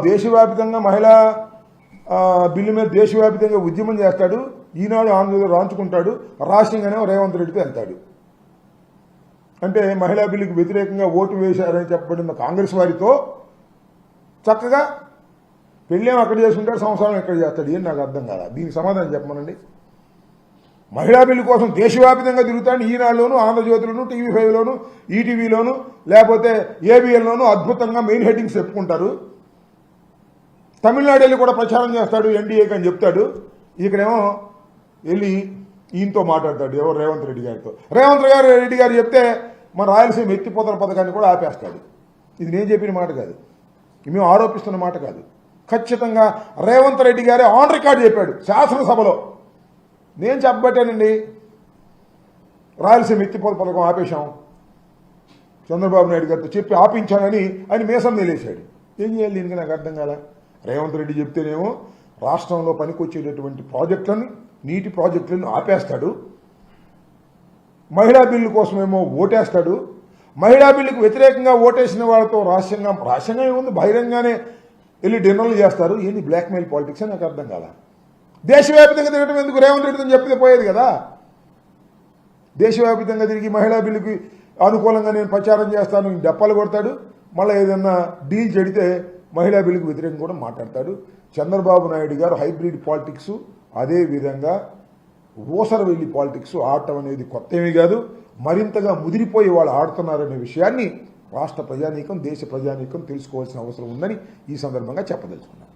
దేశవ్యాప్తంగా మహిళా బిల్లు మీద దేశవ్యాప్తంగా ఉద్యమం చేస్తాడు, ఈనాడు ఆంధ్రలో రాంచుకుంటాడు, రాష్ట్రంగానే రేవంత్ రెడ్డితో వెళ్తాడు. అంటే మహిళా బిల్లుకు వ్యతిరేకంగా ఓటు వేశారని చెప్పబడిన కాంగ్రెస్ వారితో చక్కగా పెళ్ళేం అక్కడ చేసుకుంటాడు, సంసారం ఎక్కడ చేస్తాడు, ఏం నాకు అర్థం కాదా? దీనికి సమాధానం చెప్పమనండి. మహిళా బిల్లు కోసం దేశవ్యాప్తంగా తిరుగుతాడు, ఈనాడులోను, ఆంధ్రజ్యోతిలోను, టీవీ5లోను, ఈటీవీలోను, లేకపోతే ఏబిఎన్లోను అద్భుతంగా మెయిన్ హెడ్డింగ్స్ చెప్పుకుంటారు. తమిళనాడు వెళ్ళి కూడా ప్రచారం చేస్తాడు, ఎన్డీఏకి అని చెప్తాడు. ఇక్కడేమో వెళ్ళి ఈయనతో మాట్లాడతాడు, ఎవరు? రేవంత్ రెడ్డి గారితో. రేవంత్ రెడ్డి గారు చెప్తే మన రాయలసీమ ఎత్తిపోతల పథకాన్ని కూడా ఆపేస్తాడు. ఇది నేను చెప్పిన మాట కాదు, మేము ఆరోపిస్తున్న మాట కాదు. ఖచ్చితంగా రేవంత్ రెడ్డి గారే ఆన్ రికార్డు చెప్పాడు శాసనసభలో. నేను చెప్పబట్టానండి, రాయలసీమ ఎత్తిపోతల పథకం ఆపేశాం, చంద్రబాబు నాయుడు గారితో చెప్పి ఆపించానని ఆయన మీసం నిలేశాడు. ఏం చేయాలి దీనికి నాకు అర్థం కాల. రేవంత్ రెడ్డి చెప్తేనేమో రాష్ట్రంలో పనికొచ్చేటటువంటి ప్రాజెక్టులను, నీటి ప్రాజెక్టులను ఆపేస్తాడు, మహిళా బిల్లు కోసమేమో ఓటేస్తాడు. మహిళా బిల్లుకు వ్యతిరేకంగా ఓటేసిన వాళ్ళతో రహస్యంగా ఏముంది, బహిరంగానే వెళ్ళి డిన్నర్లు చేస్తారు. ఏంది బ్లాక్మెయిల్ పాలిటిక్స్ అని నాకు అర్థం కాల. దేశవ్యాప్తంగా తిరగడం ఎందుకు? రేవంత్ రెడ్డిని చెప్తే పోయేది కదా. దేశవ్యాప్తంగా తిరిగి మహిళా బిల్లుకి అనుకూలంగా నేను ప్రచారం చేస్తాను డప్పాలు కొడతాడు. మళ్ళీ ఏదన్నా డీల్ చెడితే మహిళా బిల్లుకు వ్యతిరేకంగా కూడా మాట్లాడతాడు. చంద్రబాబు నాయుడు గారు హైబ్రిడ్ పాలిటిక్స్, అదేవిధంగా ఊసరవెల్లి పాలిటిక్స్ ఆడటం అనేది కొత్త ఏమీ కాదు. మరింతగా ముదిరిపోయి వాళ్ళు ఆడుతున్నారనే విషయాన్ని రాష్ట్ర ప్రజానీకం, దేశ ప్రజానీకం తెలుసుకోవాల్సిన అవసరం ఉందని ఈ సందర్భంగా చెప్పదలుచుకున్నాను.